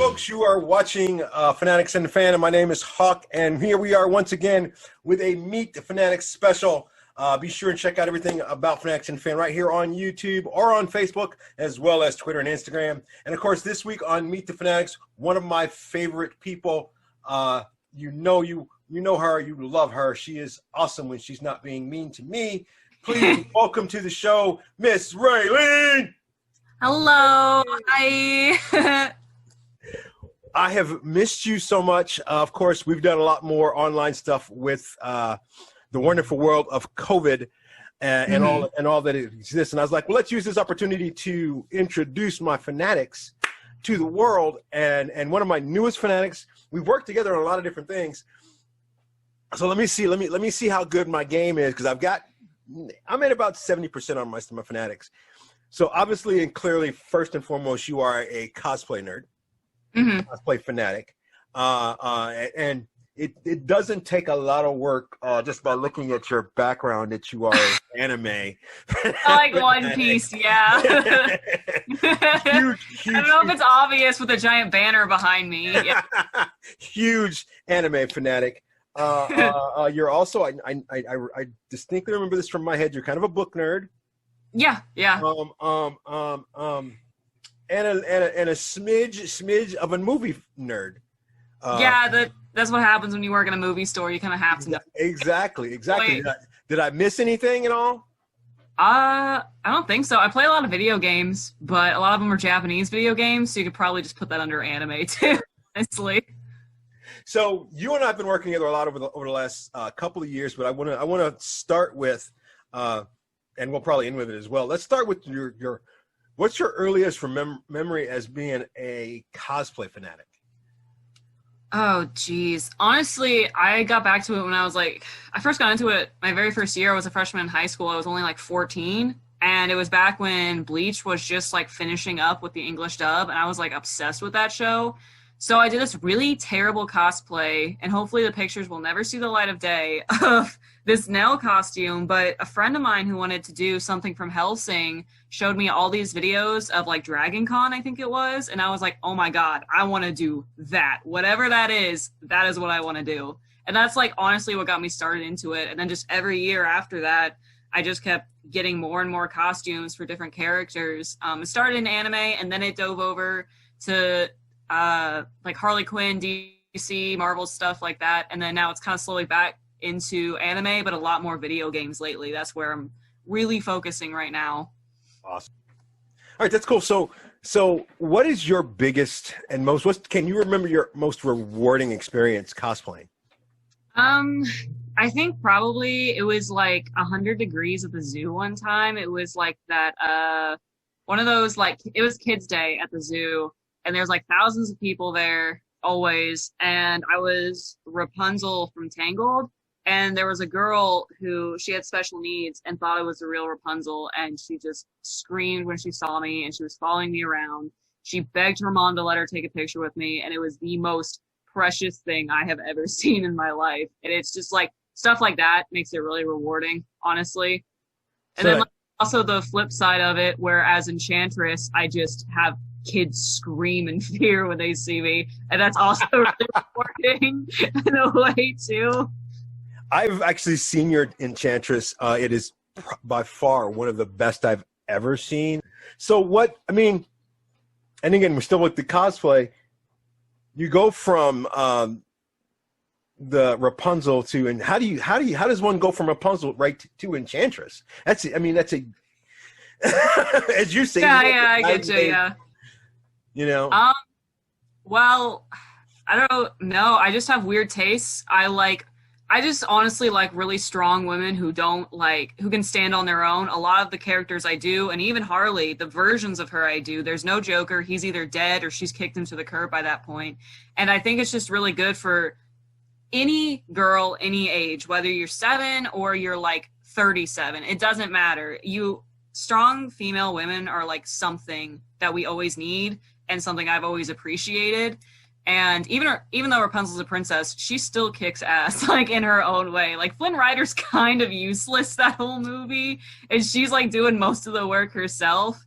folks, you are watching Fanatics and the Fan, and my name is Hawk, and here we are once again with a Meet the Fanatic special. Be sure and check out everything about Fanatics and the Fan right here on YouTube or on Facebook, as well as Twitter and Instagram. And of course, this week on Meet the Fanatics, one of my favorite people. You know her, you love her. She is awesome when she's not being mean to me. Please welcome to the show, Miss Raylene. Hello. Hi. I have missed you so much. Of course, we've done a lot more online stuff with the wonderful world of COVID and all that exists. And I was like, well, let's use this opportunity to introduce my fanatics to the world. And one of my newest fanatics, we've worked together on a lot of different things. So let me see how good my game is, because I'm at about 70% on my fanatics. So obviously and clearly, first and foremost, you are a cosplay nerd. Cosplay fanatic, and it doesn't take a lot of work just by looking at your background that you are anime. I like One Piece, yeah. huge, I don't know if it's obvious with a giant banner behind me. Yeah. Huge anime fanatic. You're also I distinctly remember this from my head. You're kind of a book nerd. Yeah. And a smidge of a movie nerd. That's what happens when you work in a movie store. You kind of have to know. Exactly. Did I miss anything at all? I don't think so. I play a lot of video games, but a lot of them are Japanese video games, so you could probably just put that under anime too, honestly. So you and I have been working together a lot over the last couple of years, but I want to start with, and we'll probably end with it as well. Let's start with your what's your earliest memory as being a cosplay fanatic? Oh, geez. Honestly, I got back to it when I first got into it, my very first year. I was a freshman in high school. I was only like 14. And it was back when Bleach was just like finishing up with the English dub. And I was like obsessed with that show. So I did this really terrible cosplay, and hopefully the pictures will never see the light of day, of this Nell costume. But a friend of mine who wanted to do something from Hellsing showed me all these videos of like Dragon Con, I think it was. And I was like, oh my God, I want to do that. Whatever that is what I want to do. And that's like honestly what got me started into it. And then just every year after that, I just kept getting more and more costumes for different characters. It started in anime, and then it dove over to like Harley Quinn, DC, Marvel, stuff like that. And then now it's kind of slowly back into anime, but a lot more video games lately. That's where I'm really focusing right now. Awesome. All right, that's cool. So what is your biggest and can you remember your most rewarding experience cosplaying? I think probably it was like 100 degrees at the zoo one time. It was like that, one of those, like, it was Kids Day at the zoo. And there's like thousands of people there always. And I was Rapunzel from Tangled. And there was a girl who, she had special needs and thought it was the real Rapunzel. And she just screamed when she saw me, and she was following me around. She begged her mom to let her take a picture with me. And it was the most precious thing I have ever seen in my life. And it's just like stuff like that makes it really rewarding, honestly. And then like, also the flip side of it, where as Enchantress, I just have kids scream in fear when they see me, and that's also really rewarding in a way too. I've actually seen your Enchantress. It is by far one of the best I've ever seen. So and again, we're still with the cosplay. You go from the Rapunzel to, and how does one go from Rapunzel right to Enchantress? That's a as you say. Yeah, I get you. Yeah. You know? Well, I don't know. I just have weird tastes. I just honestly like really strong women who can stand on their own. A lot of the characters I do, and even Harley, the versions of her I do, there's no Joker. He's either dead or she's kicked him to the curb by that point. And I think it's just really good for any girl, any age, whether you're 7 or you're like 37. It doesn't matter. Strong female women are like something that we always need, and something I've always appreciated. And even though Rapunzel's a princess, she still kicks ass, like, in her own way. Like, Flynn Rider's kind of useless that whole movie, and she's, like, doing most of the work herself.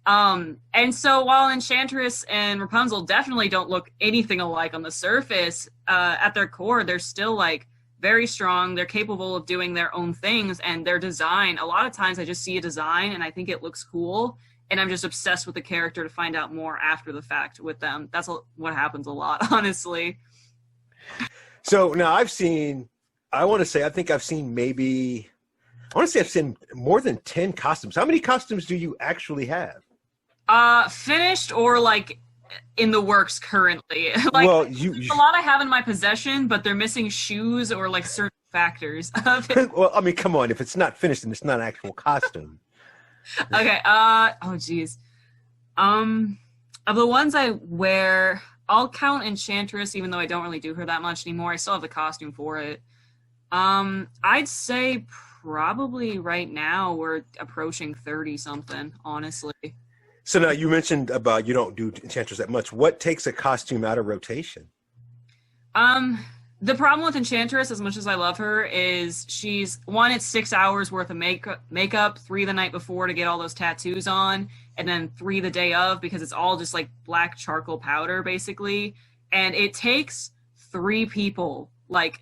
And so while Enchantress and Rapunzel definitely don't look anything alike on the surface, at their core, they're still like very strong. They're capable of doing their own things, and their design, a lot of times I just see a design and I think it looks cool, and I'm just obsessed with the character to find out more after the fact with them. That's what happens a lot, honestly. So now I think I've seen more than 10 costumes. How many costumes do you actually have? Finished or like in the works currently. Like, well, a lot I have in my possession, but they're missing shoes or like certain factors of it. Well, I mean, come on. If it's not finished, then it's not an actual costume. Okay. Oh, geez. Of the ones I wear, I'll count Enchantress, even though I don't really do her that much anymore. I still have the costume for it. I'd say probably right now we're approaching 30 something, honestly. So now you mentioned about you don't do Enchantress that much. What takes a costume out of rotation? The problem with Enchantress, as much as I love her, is it's 6 hours worth of makeup, 3 the night before to get all those tattoos on, and then 3 the day of because it's all just like black charcoal powder basically. And it takes 3 people, like,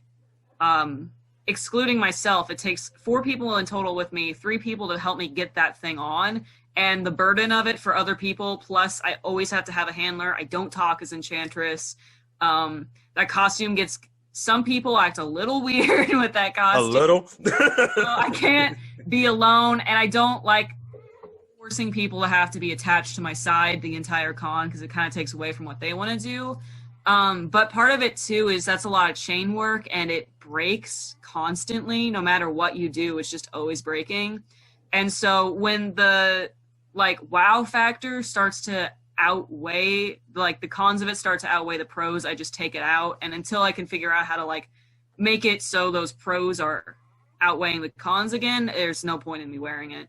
excluding myself, it takes 4 people in total with me, 3 people to help me get that thing on. And the burden of it for other people, plus I always have to have a handler. I don't talk as Enchantress. That costume some people act a little weird with that costume. A little? So I can't be alone, and I don't like forcing people to have to be attached to my side the entire con because it kind of takes away from what they want to do. But part of it too is that's a lot of chain work, and it breaks constantly. No matter what you do, it's just always breaking. And so when the wow factor starts to outweigh, like the cons of it start to outweigh the pros, I just take it out. And until I can figure out how to like make it so those pros are outweighing the cons again, there's no point in me wearing it.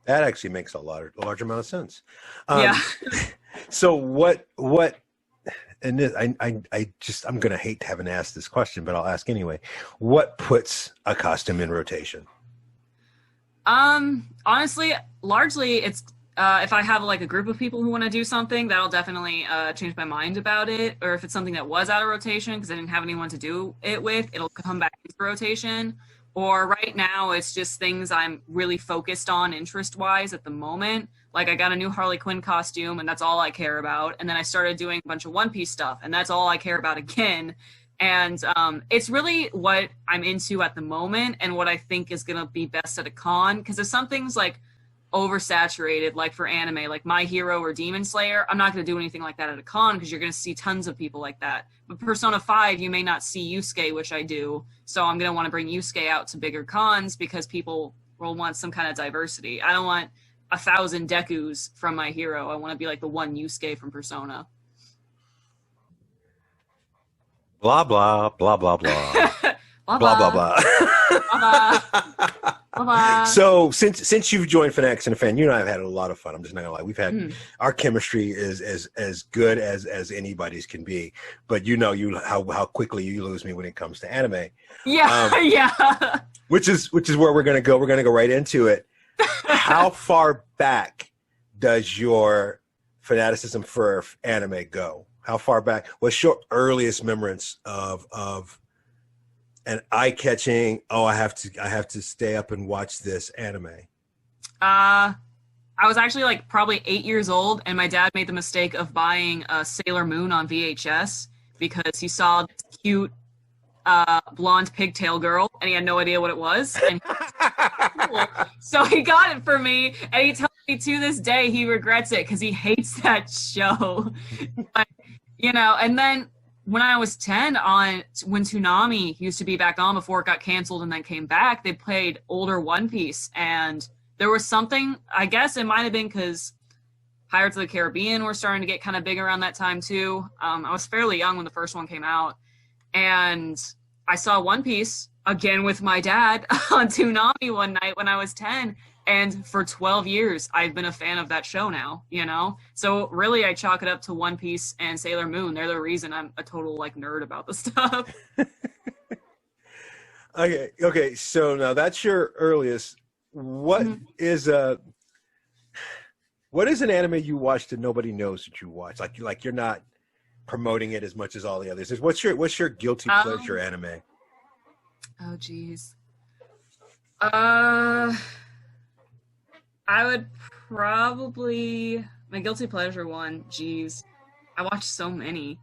That actually makes a large amount of sense. Yeah. So what and this, I'm gonna hate having to ask this question, but I'll ask anyway. What puts a costume in rotation? Honestly, largely it's if I have like a group of people who want to do something, that'll definitely change my mind about it. Or if it's something that was out of rotation because I didn't have anyone to do it with, it'll come back into rotation. Or right now, it's just things I'm really focused on interest-wise at the moment. Like I got a new Harley Quinn costume, and that's all I care about. And then I started doing a bunch of One Piece stuff, and that's all I care about again. And it's really what I'm into at the moment and what I think is going to be best at a con. Because if something's like oversaturated, like for anime, like My Hero or Demon Slayer, I'm not going to do anything like that at a con because you're going to see tons of people like that. But Persona 5, you may not see Yusuke, which I do. So I'm going to want to bring Yusuke out to bigger cons because people will want some kind of diversity. I don't want 1,000 Dekus from My Hero. I want to be like the one Yusuke from Persona. Blah, blah, blah, blah, blah. Blah, blah, blah, blah, blah. Blah, blah. So since you've joined Fanatics and a fan, you and I have had a lot of fun. I'm just not gonna lie. We've had our chemistry is as good as anybody's can be. But how quickly you lose me when it comes to anime. Yeah, yeah. Which is where we're gonna go. We're gonna go right into it. How far back does your fanaticism for anime go? How far back? What's your earliest remembrance of an eye-catching? Oh, I have to stay up and watch this anime. I was actually like probably 8 years old, and my dad made the mistake of buying Sailor Moon on VHS because he saw this cute blonde pigtail girl, and he had no idea what it was. And so he got it for me, and he tells me to this day he regrets it because he hates that show. But, and then when I was 10, when Toonami used to be back on before it got canceled and then came back, they played older One Piece, and there was something, I guess it might have been because Pirates of the Caribbean were starting to get kind of big around that time too. I was fairly young when the first one came out, and I saw One Piece again with my dad on Toonami one night when I was 10. And for 12 years, I've been a fan of that show now, So really, I chalk it up to One Piece and Sailor Moon. They're the reason I'm a total, nerd about the stuff. Okay. So now that's your earliest. What is What is an anime you watch that nobody knows that you watch? Like you're not promoting it as much as all the others. What's your guilty pleasure anime? Oh geez. I would probably my guilty pleasure one. Geez, I watch so many.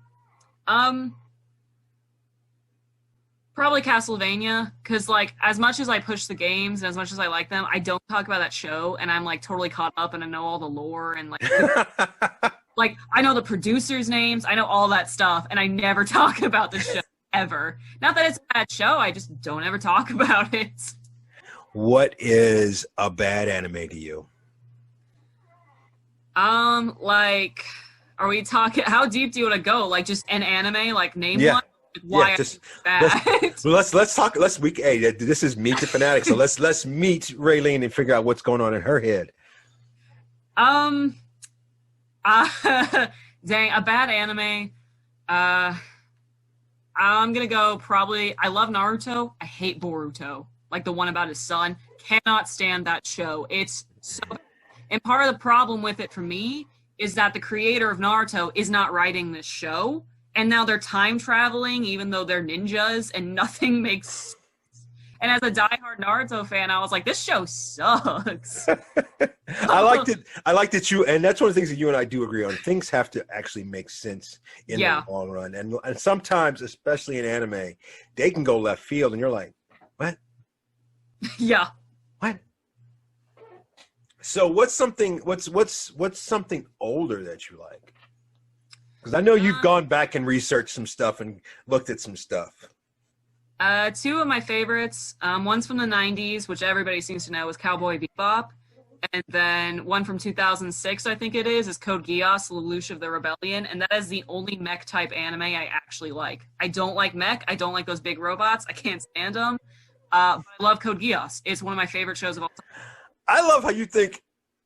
Probably Castlevania, because like as much as I push the games and as much as I like them, I don't talk about that show, and I'm like totally caught up and I know all the lore and like like I know the producers' names, I know all that stuff, and I never talk about the show ever. Not that it's a bad show, I just don't ever talk about it. What is a bad anime to you? Like, are we talking? How deep do you want to go? Like, just an anime? Like, name one. Why? Yeah, just let's talk. Hey, this is Meet the Fanatic, so let's meet Raylene and figure out what's going on in her head. Dang, a bad anime. I'm gonna go probably. I love Naruto. I hate Boruto. Like the one about his son. Cannot stand that show. It's so. And part of the problem with it for me is that the creator of Naruto is not writing this show. And now they're time traveling, even though they're ninjas, and nothing makes sense. And as a diehard Naruto fan, I was like, this show sucks. I liked it you, and that's one of the things that you and I do agree on. Things have to actually make sense in the long run. And sometimes, especially in anime, they can go left field, and you're like, what? Yeah. What? So what's something older that you like? Because I know you've gone back and researched some stuff and looked at some stuff. Two of my favorites. One's from the 90s, which everybody seems to know, is Cowboy Bebop. And then one from 2006, I think it is Code Geass, Lelouch of the Rebellion. And that is the only mech-type anime I actually like. I don't like mech. I don't like those big robots. I can't stand them. But I love Code Geass. It's one of my favorite shows of all time. I love how you think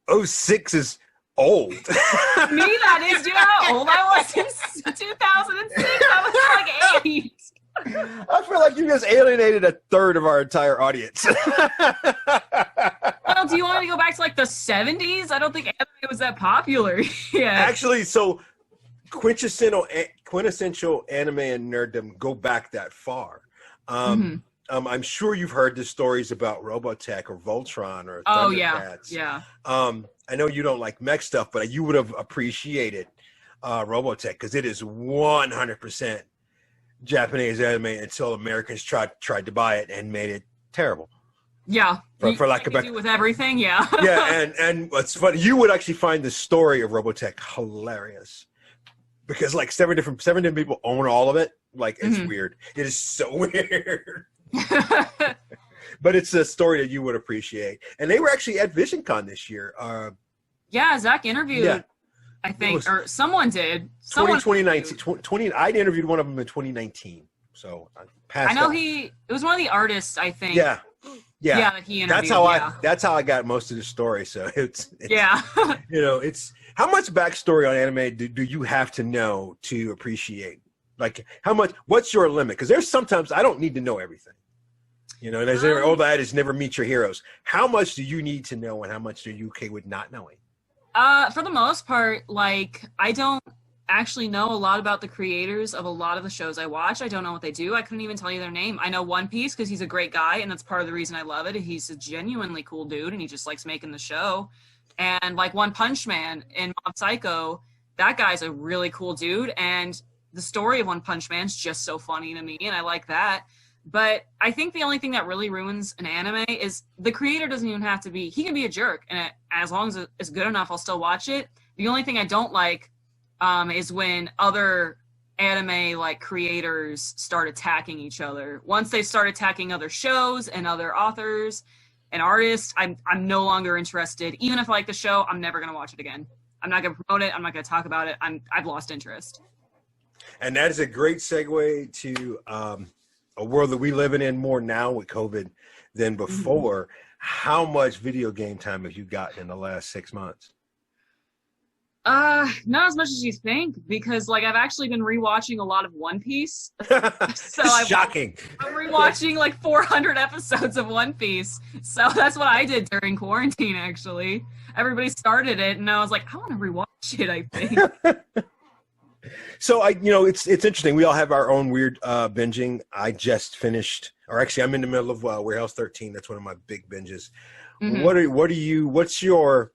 06 is old. Me, that is. Do you know how old I was in 2006? I was like 8. I feel like you just alienated a third of our entire audience. Well, do you want me to go back to like the 70s? I don't think anime was that popular yet. Actually, so quintessential anime and nerddom go back that far. I'm sure you've heard the stories about Robotech or Voltron or Thundercats. Yeah. I know you don't like mech stuff, but you would have appreciated Robotech because it is 100% Japanese anime until Americans tried to buy it and made it terrible. Yeah, for lack of do with everything. Yeah. Yeah, and what's funny, you would actually find the story of Robotech hilarious because like seven different people own all of it. Like it's weird. It is so weird. But it's a story that you would appreciate. And they were actually at VisionCon this year. Yeah, Zach interviewed, I think, or someone did. 2019. I interviewed one of them in 2019. So I passed. I know it was one of the artists, I think. Yeah. That he interviewed. That's how I got most of the story. So it's yeah. It's how much backstory on anime do you have to know to appreciate? Like what's your limit? Because there's sometimes I don't need to know everything. And there's old adage, never meet your heroes. How much do you need to know and how much are you okay with not knowing? For the most part, like I don't actually know a lot about the creators of a lot of the shows I watch. I don't know what they do. I couldn't even tell you their name. I know One Piece because he's a great guy, and that's part of the reason I love it. He's a genuinely cool dude, and he just likes making the show. And like One Punch Man in Mob Psycho, that guy's a really cool dude, and the story of One Punch Man's just so funny to me, and I like that. But I think the only thing that really ruins an anime is the creator doesn't even have to be, he can be a jerk, and as long as it's good enough, I'll still watch it. The only thing I don't like is when other anime like creators start attacking each other. Once they start attacking other shows and other authors and artists, I'm no longer interested. Even if I like the show, I'm never going to watch it again. I'm not going to promote it. I'm not going to talk about it. I've lost interest. And that is a great segue to a world that we live in more now with COVID than before. How much video game time have you gotten in the last 6 months? Not as much as you think, because like I've actually been rewatching a lot of One Piece. So Shocking. I'm rewatching like 400 episodes of One Piece. So that's what I did during quarantine, actually. Everybody started it, and I was like, I want to rewatch it, I think. So it's interesting. We all have our own weird binging. I just finished, or actually I'm in the middle of Warehouse 13. That's one of my big binges. Mm-hmm. What's your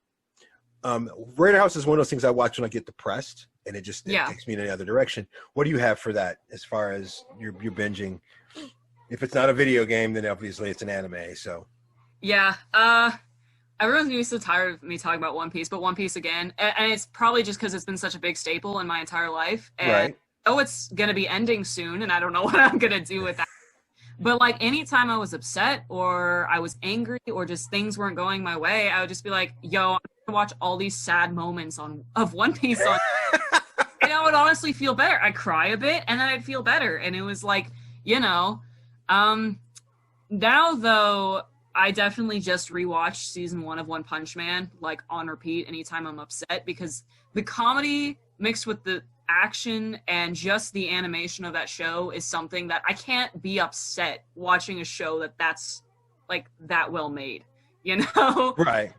Warehouse is one of those things I watch when I get depressed, and it takes me in the other direction. What do you have for that as far as your binging? If it's not a video game, then obviously it's an anime. So yeah, everyone's gonna be so tired of me talking about One Piece, but One Piece again, and it's probably just because it's been such a big staple in my entire life. And right. It's gonna be ending soon, and I don't know what I'm gonna do with that. But like anytime I was upset or I was angry or just things weren't going my way, I would just be like, "Yo, I'm gonna watch all these sad moments of One Piece on," and I would honestly feel better. I'd cry a bit, and then I'd feel better, and it was like, Now though, I definitely just rewatched season 1 of One Punch Man, like on repeat anytime I'm upset, because the comedy mixed with the action and just the animation of that show is something that I can't be upset watching a show that's like that well made, Right.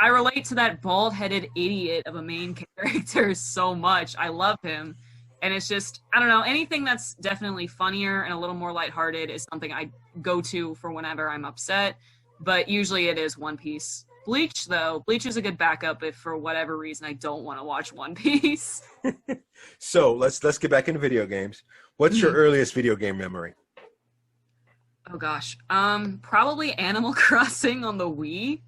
I relate to that bald-headed idiot of a main character so much. I love him. And it's just, I don't know, anything that's definitely funnier and a little more lighthearted is something I go to for whenever I'm upset. But usually it is One Piece. Bleach, though. Bleach is a good backup if for whatever reason I don't want to watch One Piece. So let's get back into video games. What's your earliest video game memory? Oh gosh. Probably Animal Crossing on the Wii.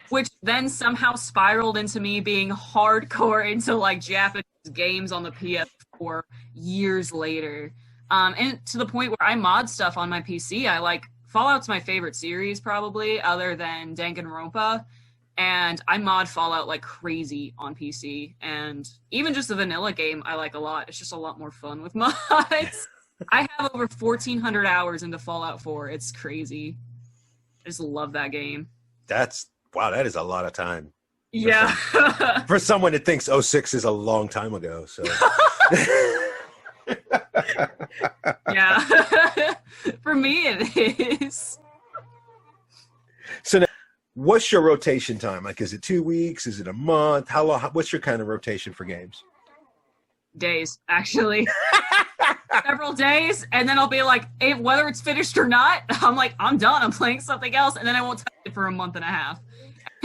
Which then somehow spiraled into me being hardcore into like Japanese games on the PS4 years later. And to the point where I mod stuff on my PC. I like Fallout's my favorite series probably, other than Danganronpa. And I mod Fallout like crazy on PC. And even just the vanilla game I like a lot. It's just a lot more fun with mods. I have over 1,400 hours into Fallout 4. It's crazy. I just love that game. Wow, that is a lot of time. Yeah. For someone that thinks 06 is a long time ago. So. Yeah. For me, it is. So now, what's your rotation time? Like, is it 2 weeks? Is it a month? How long? What's your kind of rotation for games? Days, actually. Several days, and then I'll be like, whether it's finished or not, I'm like, I'm done. I'm playing something else, and then I won't touch it for a month and a half.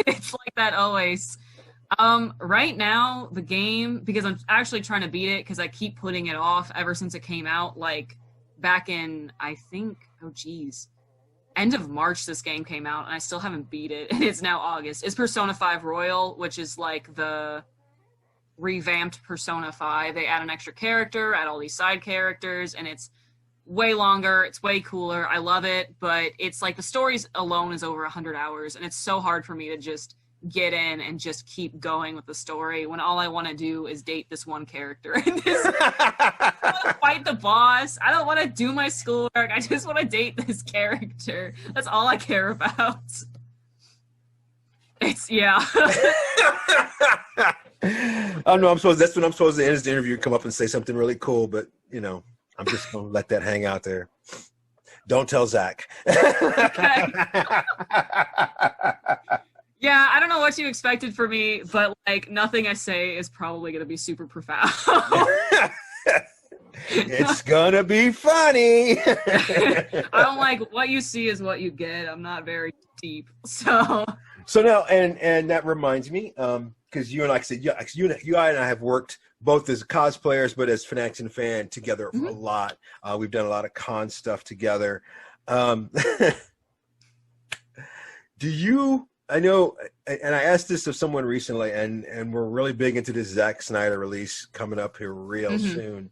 It's like that always. Right now, the game, because I'm actually trying to beat it, because I keep putting it off ever since it came out, like, back in, I think, end of March this game came out, and I still haven't beat it, and it's now August. It's Persona 5 Royal, which is, like, the revamped Persona 5. They add an extra character, add all these side characters, and it's way longer, it's way cooler. I love it, but it's like the stories alone is over 100 hours, and it's so hard for me to just get in and just keep going with the story when all I want to do is date this one character. I don't want to fight the boss. I don't want to do my schoolwork. I just want to date this character. That's all I care about. Yeah. I know that's when I'm supposed to end the interview, come up and say something really cool, but I'm just gonna let that hang out there. Don't tell Zach. Okay. Yeah, I don't know what you expected from me, but like nothing I say is probably gonna be super profound. It's gonna be funny. I don't like what you see is what you get. I'm not very deep, so now, and that reminds me, because you and like I said, you and I have worked both as cosplayers, but as Fanatics and Fan together a lot. We've done a lot of con stuff together. I know, and I asked this of someone recently, and we're really big into this Zack Snyder release coming up here real soon.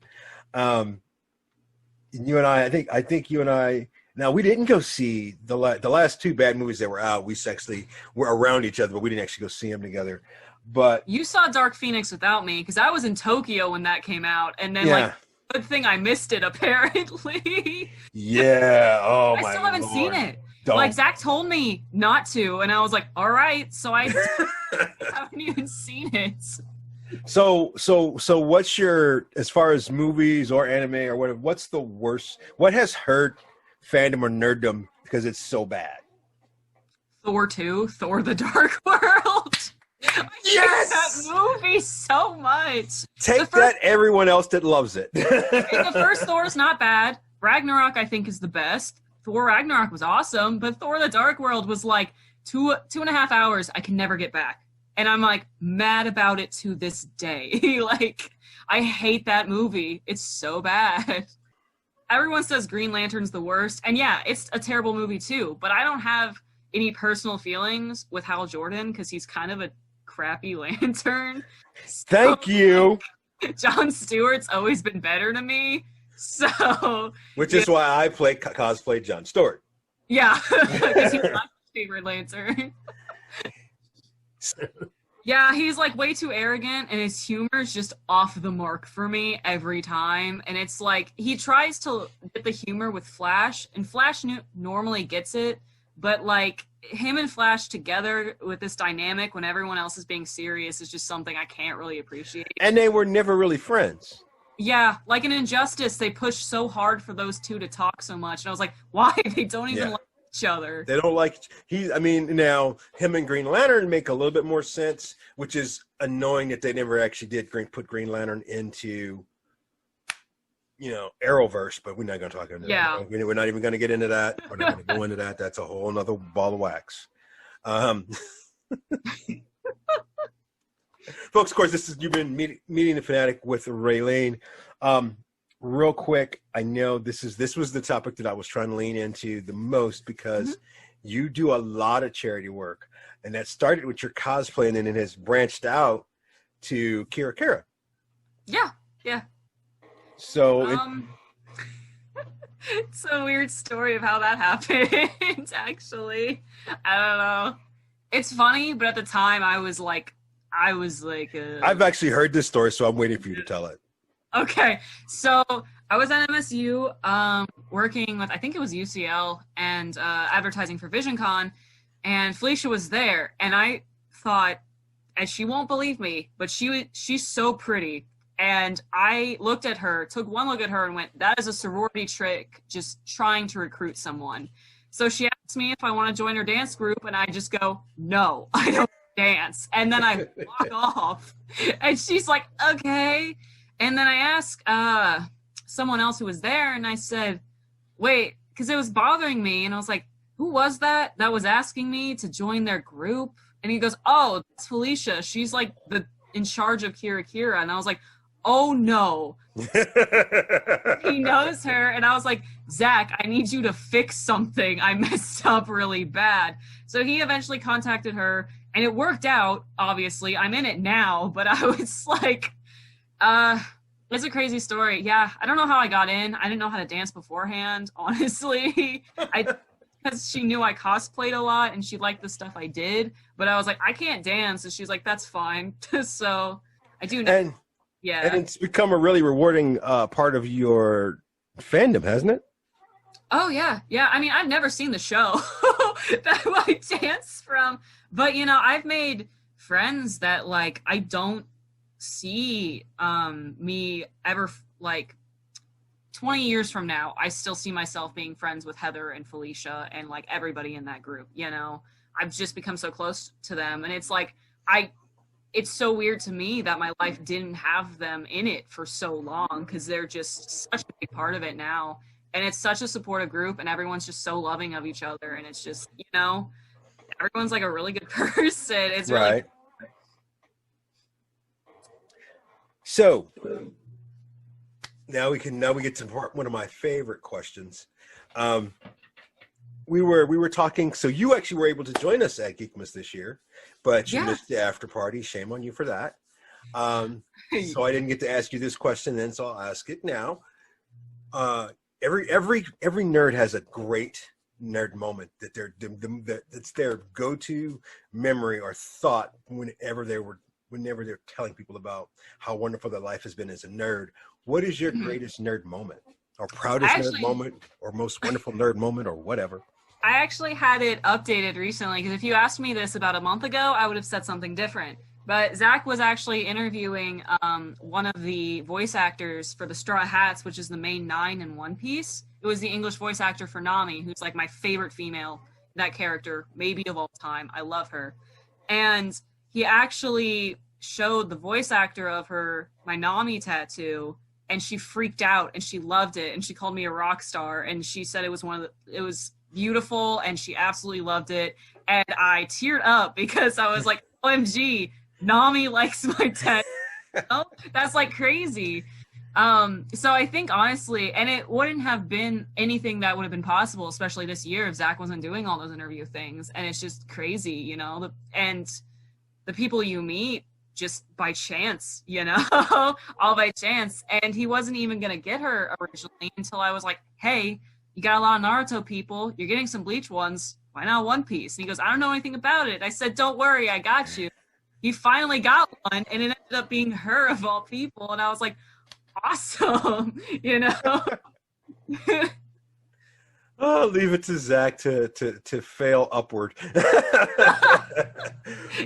You and I think you and I. Now, we didn't go see the last two bad movies that were out. We actually were around each other, but we didn't actually go see them together. But you saw Dark Phoenix without me, because I was in Tokyo when that came out, and then like good thing I missed it apparently. Yeah. Oh my! I still haven't Lord. seen it. Don't. Like Zach told me not to, and I was like, all right, so I haven't even seen it. So what's your, as far as movies or anime or whatever, what's the worst, what has hurt fandom or nerddom because it's so bad? Thor 2, Thor the Dark World. I Yes! hate that movie so much. Take that, everyone else that loves it. The first Thor is not bad. Ragnarok, I think, is the best. Thor Ragnarok was awesome, but Thor the Dark World was like 2.5 hours I can never get back. And I'm like mad about it to this day. Like, I hate that movie. It's so bad. Everyone says Green Lantern's the worst. And yeah, it's a terrible movie too, but I don't have any personal feelings with Hal Jordan because he's kind of a crappy lantern. Thank you. Jon Stewart's always been better to me. So, which is why I cosplay Jon Stewart. Yeah, because he's my favorite lantern. Yeah, he's like way too arrogant, and his humor is just off the mark for me every time. And it's like he tries to get the humor with Flash, and Flash normally gets it, but like him and Flash together with this dynamic when everyone else is being serious is just something I can't really appreciate. And they were never really friends. Yeah, like in Injustice, they pushed so hard for those two to talk so much, and I was like, why? They don't even like each other. They don't like I mean, now him and Green Lantern make a little bit more sense, which is annoying that they never actually did put Green Lantern into, you know, Arrowverse, but we're not going to talk about that. Yeah. We're not even going to get into that. We're not going to go into that. That's a whole nother ball of wax. Folks, of course, you've been meeting the Fanatic with Raylene. Real quick, I know this was the topic that I was trying to lean into the most because you do a lot of charity work, and that started with your cosplay, and then it has branched out to Kira Kira. Yeah. So it's a weird story of how that happened. Actually, I don't know. It's funny, but at the time, I was like. I've actually heard this story, so I'm waiting for you to tell it. Okay, so I was at MSU working with, I think it was UCL, and advertising for VisionCon, and Felicia was there, and I thought, and she won't believe me, but she's so pretty, and I looked at her, took one look at her, and went, that is a sorority trick, just trying to recruit someone. So she asked me if I want to join her dance group, and I just go, no, I don't dance. And then I walk off, and she's like, okay. And then I asked someone else who was there, and I said, wait, because it was bothering me, and I was like, who was that was asking me to join their group? And he goes, oh, it's Felicia. She's like in charge of Kira Kira. And I was like, oh no. He knows her. And I was like, Zach, I need you to fix something. I messed up really bad. So he eventually contacted her, and it worked out, obviously. I'm in it now, but I was like, it's a crazy story. Yeah, I don't know how I got in. I didn't know how to dance beforehand, honestly. Because she knew I cosplayed a lot, and she liked the stuff I did. But I was like, I can't dance. And she's like, that's fine. So I do know. And it's become a really rewarding part of your fandom, hasn't it? Oh, yeah. Yeah, I mean, I've never seen the show that I dance from. But, you know, I've made friends that, like, I don't see me ever, like, 20 years from now, I still see myself being friends with Heather and Felicia and, like, everybody in that group, you know? I've just become so close to them. And it's like, it's so weird to me that my life didn't have them in it for so long, because they're just such a big part of it now. And it's such a supportive group, and everyone's just so loving of each other. And it's just, you know, everyone's like a really good person. It's really right. So now we get to one of my favorite questions. We were talking. So you actually were able to join us at Geekmas this year, but you missed the after party. Shame on you for that. So I didn't get to ask you this question then, so I'll ask it now. Every nerd has a great nerd moment that that's their go-to memory or thought whenever they're telling people about how wonderful their life has been as a nerd. What is your greatest nerd moment, or proudest nerd moment, or most wonderful nerd moment, or whatever? I actually had it updated recently, because if you asked me this about a month ago, I would have said something different. But Zach was actually interviewing one of the voice actors for the Straw Hats, which is the main 9 in One Piece. It was the English voice actor for Nami, who's like my favorite female, that character, maybe of all time. I love her. And he actually showed the voice actor of her my Nami tattoo, and she freaked out and she loved it, and she called me a rock star, and she said it was beautiful and she absolutely loved it. And I teared up because I was like, OMG, Nami likes my tattoo. That's like crazy. So I think honestly, and it wouldn't have been anything that would have been possible, especially this year, if Zach wasn't doing all those interview things. And it's just crazy, you know, and the people you meet just by chance, you know, all by chance. And he wasn't even going to get her originally until I was like, hey, you got a lot of Naruto people, you're getting some Bleach ones, why not One Piece? And he goes, I don't know anything about it. I said, don't worry, I got you. He finally got one, and it ended up being her of all people. And I was like, awesome, you know? Oh, leave it to Zach to fail upward.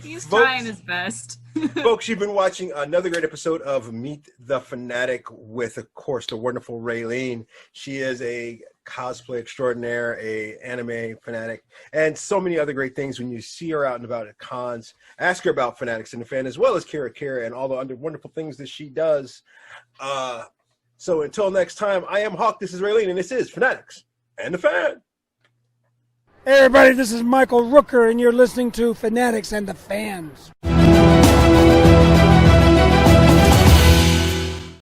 He's trying his best. Folks, you've been watching another great episode of Meet the Fanatic with, of course, the wonderful Raylene. She is a cosplay extraordinaire, a anime fanatic, and so many other great things. When you see her out and about at cons, ask her about Fanatics and the Fan, as well as Kara and all the other wonderful things that she does. So until next time, I am Hawk, this is Raylene, and this is Fanatics and the Fan. Hey everybody, this is Michael Rooker, and you're listening to Fanatics and the Fans.